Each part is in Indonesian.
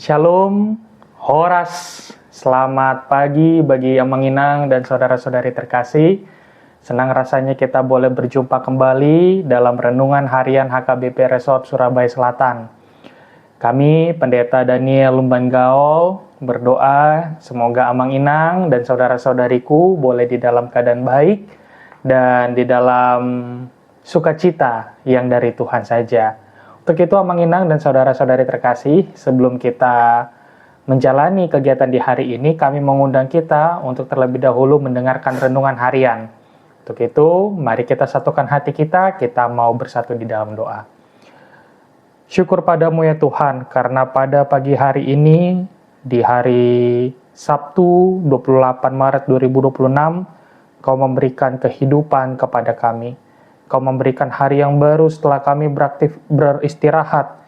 Shalom, Horas, selamat pagi bagi yang menginang dan saudara-saudari terkasih. Senang rasanya kita boleh berjumpa kembali dalam renungan harian HKBP Resort Surabaya Selatan. Kami, Pendeta Daniel Lumban Gaol, berdoa semoga Amang Inang dan saudara-saudariku boleh di dalam keadaan baik dan di dalam sukacita yang dari Tuhan saja. Untuk itu, Amang Inang dan saudara-saudari terkasih, sebelum kita menjalani kegiatan di hari ini, kami mengundang kita untuk terlebih dahulu mendengarkan renungan harian. Untuk itu, mari kita satukan hati kita mau bersatu di dalam doa. Syukur padamu ya Tuhan, karena pada pagi hari ini, di hari Sabtu 28 Maret 2026, Kau memberikan kehidupan kepada kami. Kau memberikan hari yang baru setelah kami beristirahat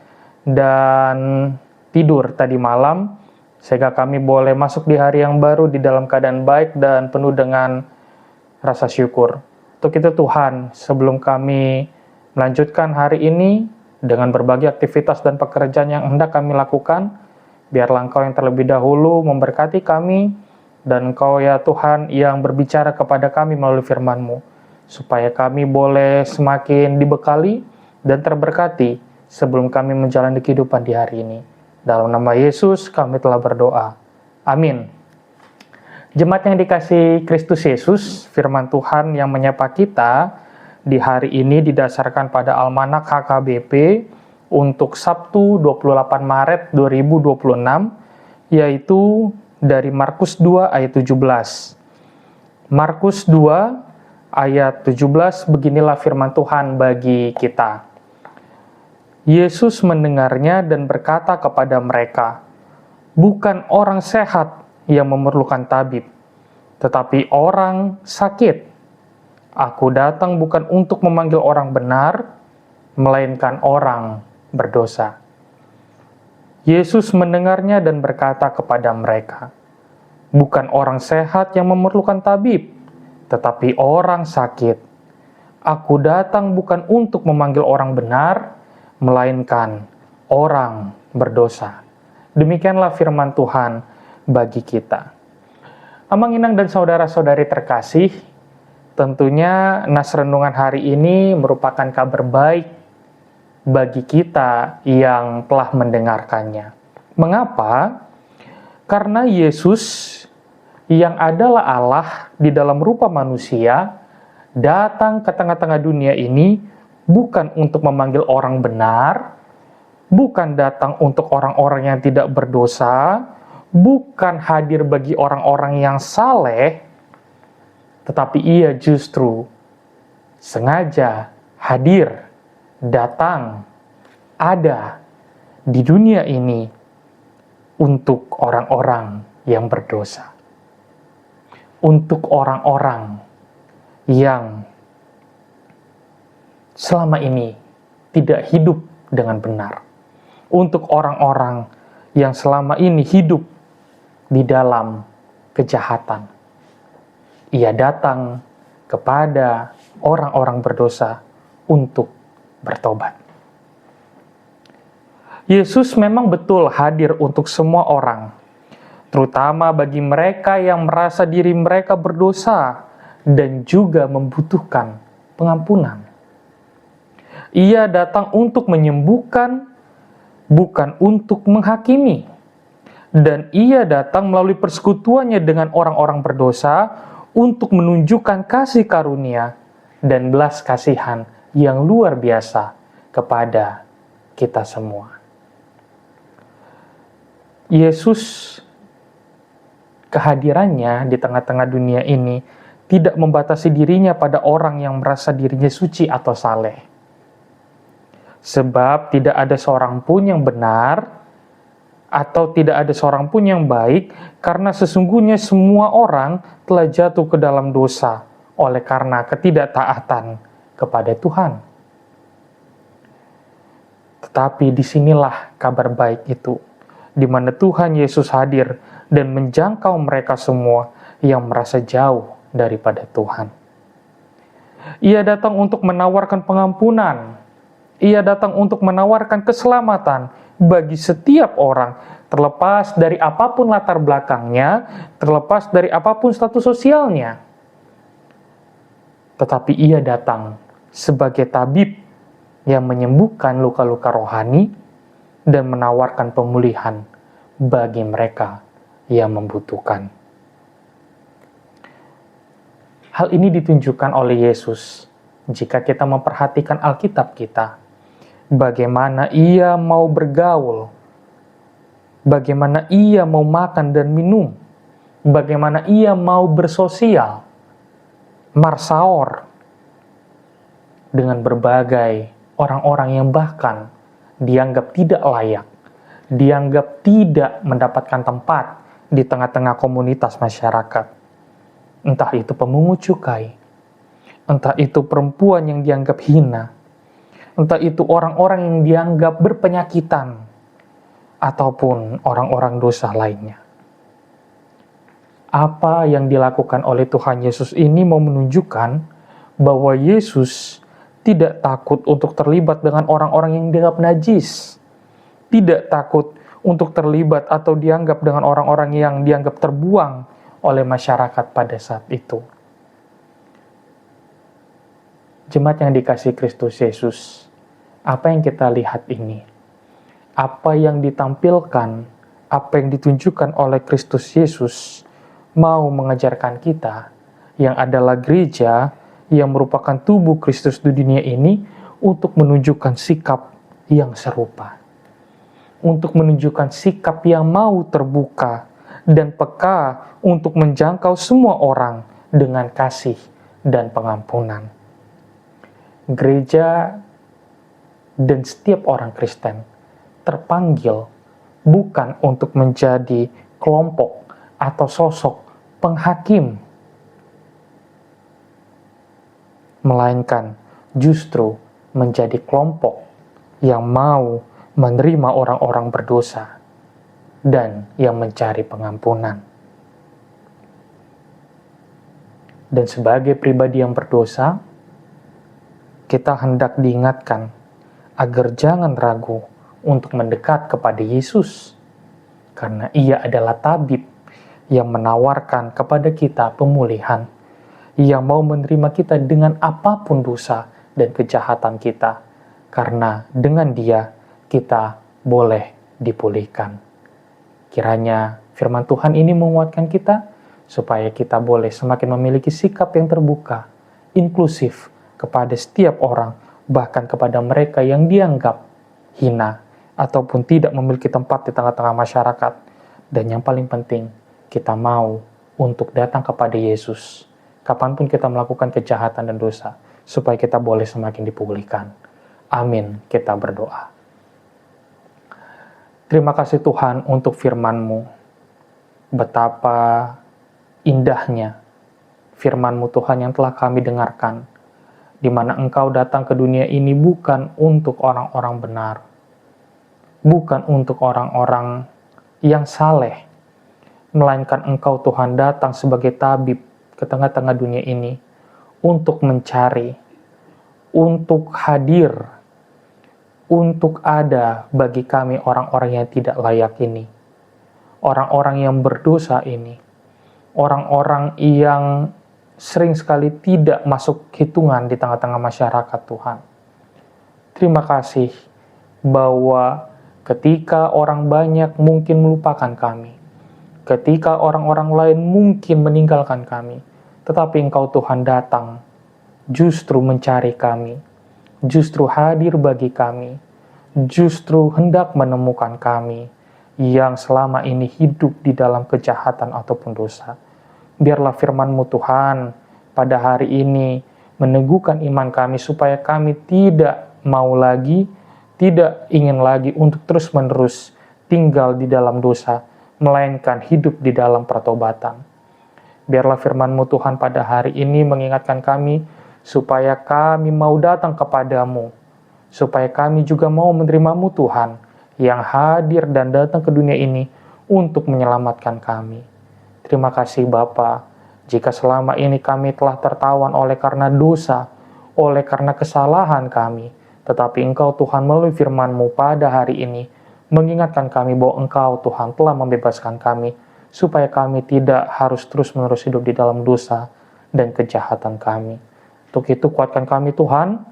dan tidur tadi malam, sehingga kami boleh masuk di hari yang baru di dalam keadaan baik dan penuh dengan rasa syukur. Untuk itu Tuhan, sebelum kami melanjutkan hari ini dengan berbagai aktivitas dan pekerjaan yang hendak kami lakukan, biarlah Engkau yang terlebih dahulu memberkati kami, dan Engkau ya Tuhan yang berbicara kepada kami melalui firman-Mu, supaya kami boleh semakin dibekali dan terberkati sebelum kami menjalani kehidupan di hari ini. Dalam nama Yesus kami telah berdoa. Amin. Jemaat yang dikasihi Kristus Yesus, firman Tuhan yang menyapa kita di hari ini didasarkan pada Almanak HKBP untuk Sabtu 28 Maret 2026, yaitu dari Markus 2 ayat 17. Markus 2 ayat 17, beginilah firman Tuhan bagi kita. Yesus mendengarnya dan berkata kepada mereka, "Bukan orang sehat yang memerlukan tabib, tetapi orang sakit. Aku datang bukan untuk memanggil orang benar, melainkan orang berdosa." Yesus mendengarnya dan berkata kepada mereka, "Bukan orang sehat yang memerlukan tabib, tetapi orang sakit. Aku datang bukan untuk memanggil orang benar, melainkan orang berdosa." Demikianlah firman Tuhan bagi kita. Amang Inang dan saudara-saudari terkasih, tentunya nas renungan hari ini merupakan kabar baik bagi kita yang telah mendengarkannya. Mengapa? Karena Yesus yang adalah Allah di dalam rupa manusia, datang ke tengah-tengah dunia ini bukan untuk memanggil orang benar, bukan datang untuk orang-orang yang tidak berdosa, bukan hadir bagi orang-orang yang saleh, tetapi ia justru sengaja hadir, datang, ada di dunia ini untuk orang-orang yang berdosa. Untuk orang-orang yang selama ini tidak hidup dengan benar. Untuk orang-orang yang selama ini hidup di dalam kejahatan. Ia datang kepada orang-orang berdosa untuk bertobat. Yesus memang betul hadir untuk semua orang, terutama bagi mereka yang merasa diri mereka berdosa dan juga membutuhkan pengampunan. Ia datang untuk menyembuhkan, bukan untuk menghakimi. Dan ia datang melalui persekutuannya dengan orang-orang berdosa untuk menunjukkan kasih karunia dan belas kasihan yang luar biasa kepada kita semua. Yesus, kehadirannya di tengah-tengah dunia ini tidak membatasi dirinya pada orang yang merasa dirinya suci atau saleh. Sebab tidak ada seorang pun yang benar atau tidak ada seorang pun yang baik, karena sesungguhnya semua orang telah jatuh ke dalam dosa oleh karena ketidaktaatan kepada Tuhan. Tetapi disinilah kabar baik itu, di mana Tuhan Yesus hadir dan menjangkau mereka semua yang merasa jauh daripada Tuhan. Ia datang untuk menawarkan pengampunan. Ia datang untuk menawarkan keselamatan bagi setiap orang, terlepas dari apapun latar belakangnya, terlepas dari apapun status sosialnya. Tetapi ia datang sebagai tabib yang menyembuhkan luka-luka rohani dan menawarkan pemulihan bagi mereka yang membutuhkan. Hal ini ditunjukkan oleh Yesus jika kita memperhatikan Alkitab kita. Bagaimana ia mau bergaul, bagaimana ia mau makan dan minum, bagaimana ia mau bersosial, marsaor, dengan berbagai orang-orang yang bahkan dianggap tidak layak, dianggap tidak mendapatkan tempat di tengah-tengah komunitas masyarakat. Entah itu pemungut cukai, entah itu perempuan yang dianggap hina, entah itu orang-orang yang dianggap berpenyakitan, ataupun orang-orang dosa lainnya. Apa yang dilakukan oleh Tuhan Yesus ini mau menunjukkan bahwa Yesus tidak takut untuk terlibat dengan orang-orang yang dianggap najis, tidak takut untuk terlibat atau dianggap dengan orang-orang yang dianggap terbuang oleh masyarakat pada saat itu. Jemaat yang dikasihi Kristus Yesus, apa yang kita lihat ini, apa yang ditampilkan, apa yang ditunjukkan oleh Kristus Yesus, mau mengajarkan kita, yang adalah gereja, yang merupakan tubuh Kristus di dunia ini, untuk menunjukkan sikap yang serupa. Untuk menunjukkan sikap yang mau terbuka, dan peka untuk menjangkau semua orang dengan kasih dan pengampunan. Gereja dan setiap orang Kristen terpanggil bukan untuk menjadi kelompok atau sosok penghakim, melainkan justru menjadi kelompok yang mau menerima orang-orang berdosa dan yang mencari pengampunan. Dan sebagai pribadi yang berdosa, kita hendak diingatkan agar jangan ragu untuk mendekat kepada Yesus, karena ia adalah tabib yang menawarkan kepada kita pemulihan, yang mau menerima kita dengan apapun dosa dan kejahatan kita, karena dengan dia kita boleh dipulihkan. Kiranya firman Tuhan ini menguatkan kita, supaya kita boleh semakin memiliki sikap yang terbuka, inklusif, kepada setiap orang, bahkan kepada mereka yang dianggap hina ataupun tidak memiliki tempat di tengah-tengah masyarakat. Dan yang paling penting, kita mau untuk datang kepada Yesus kapanpun kita melakukan kejahatan dan dosa, supaya kita boleh semakin dipulihkan. Amin. Kita berdoa. Terima kasih Tuhan untuk firman-Mu. Betapa indahnya firman-Mu Tuhan yang telah kami dengarkan, di mana Engkau datang ke dunia ini bukan untuk orang-orang benar, bukan untuk orang-orang yang saleh, melainkan Engkau Tuhan datang sebagai tabib ke tengah-tengah dunia ini untuk mencari, untuk hadir, untuk ada bagi kami orang-orang yang tidak layak ini, orang-orang yang berdosa ini, orang-orang yang sering sekali tidak masuk hitungan di tengah-tengah masyarakat Tuhan. Terima kasih bahwa ketika orang banyak mungkin melupakan kami, ketika orang-orang lain mungkin meninggalkan kami, tetapi Engkau Tuhan datang, justru mencari kami, justru hadir bagi kami, justru hendak menemukan kami yang selama ini hidup di dalam kejahatan ataupun dosa. Biarlah firman-Mu Tuhan pada hari ini meneguhkan iman kami supaya kami tidak mau lagi, tidak ingin lagi untuk terus-menerus tinggal di dalam dosa, melainkan hidup di dalam pertobatan. Biarlah firman-Mu Tuhan pada hari ini mengingatkan kami supaya kami mau datang kepadamu, supaya kami juga mau menerima-Mu Tuhan yang hadir dan datang ke dunia ini untuk menyelamatkan kami. Terima kasih Bapa, jika selama ini kami telah tertawan oleh karena dosa, oleh karena kesalahan kami, tetapi Engkau Tuhan melalui firman-Mu pada hari ini mengingatkan kami bahwa Engkau Tuhan telah membebaskan kami, supaya kami tidak harus terus-menerus hidup di dalam dosa dan kejahatan kami. Untuk itu kuatkan kami Tuhan,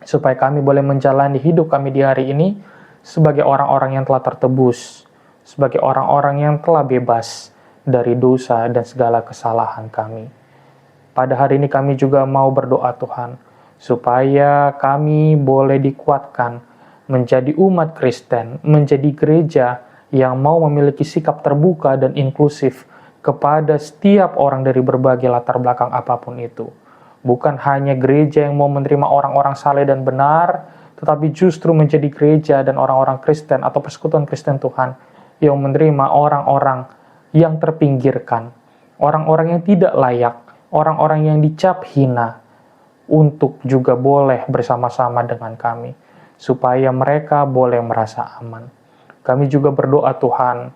supaya kami boleh menjalani hidup kami di hari ini sebagai orang-orang yang telah tertebus, sebagai orang-orang yang telah bebas dari dosa dan segala kesalahan kami. Pada hari ini kami juga mau berdoa Tuhan, supaya kami boleh dikuatkan menjadi umat Kristen, menjadi gereja yang mau memiliki sikap terbuka dan inklusif kepada setiap orang dari berbagai latar belakang apapun itu. Bukan hanya gereja yang mau menerima orang-orang saleh dan benar, tetapi justru menjadi gereja dan orang-orang Kristen atau persekutuan Kristen Tuhan yang menerima orang-orang yang terpinggirkan, orang-orang yang tidak layak, orang-orang yang dicap hina, untuk juga boleh bersama-sama dengan kami, supaya mereka boleh merasa aman. Kami juga berdoa Tuhan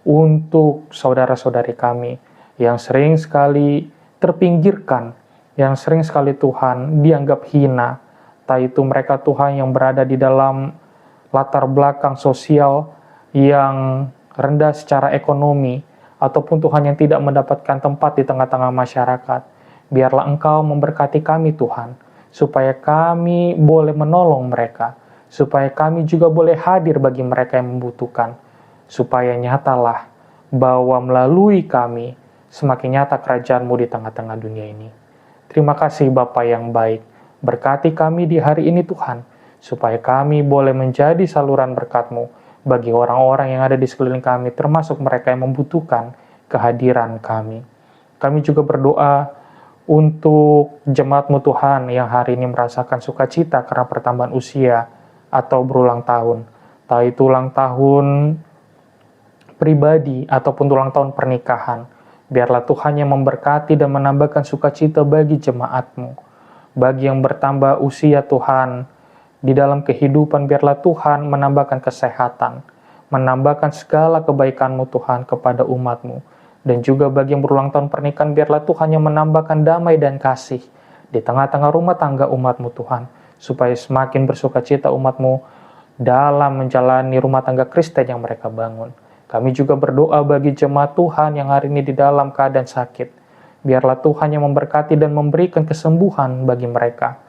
untuk saudara-saudari kami yang sering sekali terpinggirkan, yang sering sekali Tuhan dianggap hina, entah itu mereka Tuhan yang berada di dalam latar belakang sosial yang rendah secara ekonomi, ataupun Tuhan yang tidak mendapatkan tempat di tengah-tengah masyarakat. Biarlah Engkau memberkati kami Tuhan, supaya kami boleh menolong mereka, supaya kami juga boleh hadir bagi mereka yang membutuhkan, supaya nyatalah bahwa melalui kami semakin nyata kerajaan-Mu di tengah-tengah dunia ini. Terima kasih Bapa yang baik, berkati kami di hari ini Tuhan, supaya kami boleh menjadi saluran berkat-Mu bagi orang-orang yang ada di sekeliling kami, termasuk mereka yang membutuhkan kehadiran kami. Kami juga berdoa untuk jemaat-Mu Tuhan yang hari ini merasakan sukacita karena pertambahan usia atau berulang tahun. Entah itu ulang tahun pribadi ataupun ulang tahun pernikahan. Biarlah Tuhan yang memberkati dan menambahkan sukacita bagi jemaat-Mu. Bagi yang bertambah usia Tuhan, di dalam kehidupan biarlah Tuhan menambahkan kesehatan, menambahkan segala kebaikan-Mu Tuhan kepada umat-Mu. Dan juga bagi yang berulang tahun pernikahan, biarlah Tuhan yang menambahkan damai dan kasih di tengah-tengah rumah tangga umat-Mu Tuhan, supaya semakin bersukacita umat-Mu dalam menjalani rumah tangga Kristen yang mereka bangun. Kami juga berdoa bagi jemaat Tuhan yang hari ini di dalam keadaan sakit. Biarlah Tuhan yang memberkati dan memberikan kesembuhan bagi mereka.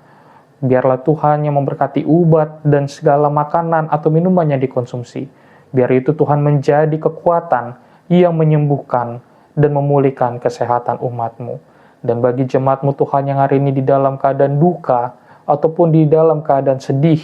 Biarlah Tuhan yang memberkati obat dan segala makanan atau minuman yang dikonsumsi. Biar itu Tuhan menjadi kekuatan yang menyembuhkan dan memulihkan kesehatan umat-Mu. Dan bagi jemaat-Mu Tuhan yang hari ini di dalam keadaan duka ataupun di dalam keadaan sedih,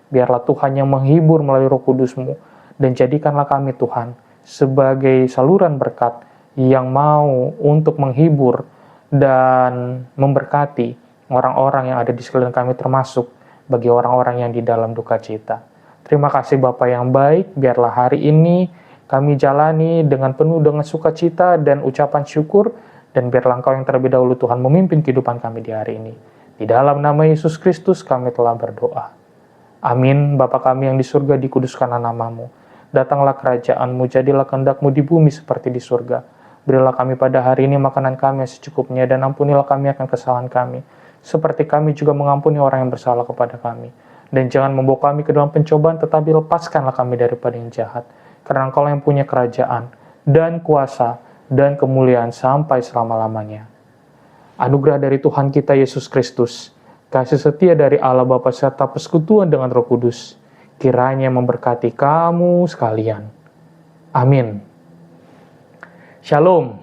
biarlah Tuhan yang menghibur melalui Roh Kudus-Mu. Dan jadikanlah kami Tuhan sebagai saluran berkat yang mau untuk menghibur dan memberkati orang-orang yang ada di sekeliling kami, termasuk bagi orang-orang yang di dalam duka cita. Terima kasih Bapa yang baik, biarlah hari ini kami jalani dengan penuh dengan sukacita dan ucapan syukur, dan biarlah Engkau yang terlebih dahulu Tuhan memimpin kehidupan kami di hari ini. Di dalam nama Yesus Kristus kami telah berdoa. Amin. Bapa kami yang di surga, dikuduskanlah nama-Mu. Datanglah kerajaan-Mu, jadilah kehendak-Mu di bumi seperti di surga. Berilah kami pada hari ini makanan kami yang secukupnya, dan ampunilah kami akan kesalahan kami, seperti kami juga mengampuni orang yang bersalah kepada kami. Dan jangan membawa kami ke dalam pencobaan, tetapi lepaskanlah kami daripada yang jahat. Karena Engkau yang punya kerajaan, dan kuasa, dan kemuliaan sampai selama-lamanya. Anugerah dari Tuhan kita Yesus Kristus, kasih setia dari Allah Bapa serta persekutuan dengan Roh Kudus, kiranya memberkati kamu sekalian. Amin. Shalom.